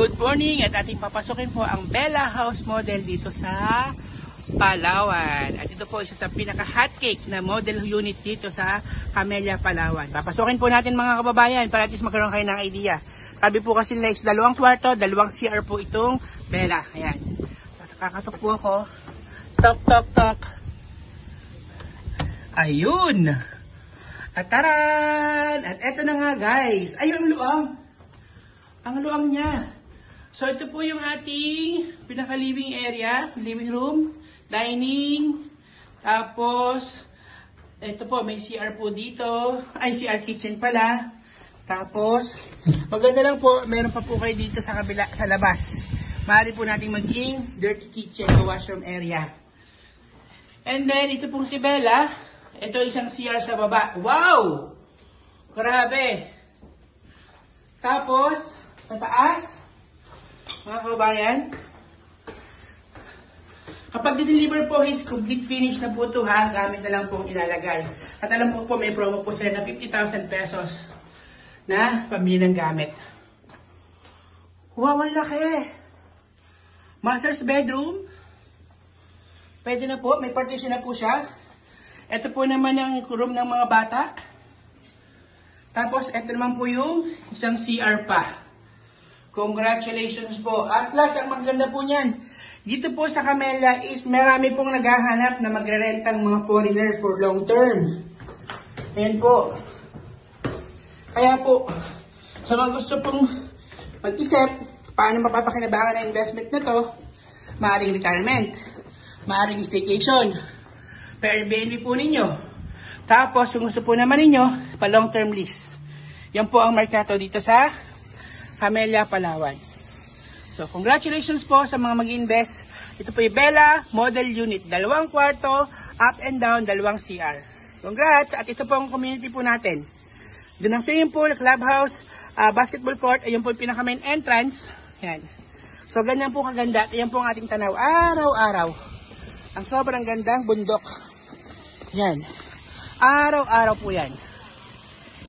Good morning at ating papasukin po ang Bella House model dito sa Palawan. At ito po isa sa pinaka-hotcake na model unit dito sa Camellia, Palawan. Papasukin po natin mga kababayan para at least magkaroon kayo ng idea. Sabi po kasi next, 2 kwarto, 2 CR po itong Bella. Ayan. So kakatok po ako. Tok, tok, tok. Ayun. At taran! At eto na nga guys. Ayun ang luang. Ang luang niya. So ito po yung ating pinaka-living area, living room, dining, tapos ito po may CR po dito, ay CR kitchen pala. Tapos maganda lang po, meron pa po kayo dito sa kabila, sa labas. Maaari po nating maging dirty kitchen o washroom area. And then ito pong si Bella, ito isang CR sa baba. Wow! Grabe! Tapos sa taas, mga kababayan, kapag di-deliver po is complete finish na po ito ha, gamit na lang po ilalagay. At alam ko po may promo po sila na 50,000 pesos na pamili ng gamit. Wow, ang laki! Master's bedroom. Pwede na po, may partition na po siya. Ito po naman ang room ng mga bata. Tapos ito naman po yung isang CR pa. Congratulations po. At plus, ang maganda po niyan, dito po sa Camellia is marami pong naghahanap na magrerentang mga foreigner for long term. Ayan po. Kaya po, sa mga gusto pong mag-isip, paano mapapakinabangan na investment na to, maaaring retirement, maaaring staycation, pa-Airbnb po ninyo. Tapos, kung gusto po naman ninyo, pa long term lease. Yan po ang merkato dito sa Camellia, Palawan. So, congratulations po sa mga mag-invest. Ito po yung Bella Model Unit. 2 kwarto, up and down, 2 CR. Congrats! At ito po ang community po natin. Doon ang swimming pool, clubhouse, basketball court. Ayun po yung pinaka-main entrance. Yan. So, ganyan po kaganda. Ayan po ang ating tanaw araw-araw. Ang sobrang gandang bundok. Yan. Araw-araw po yan.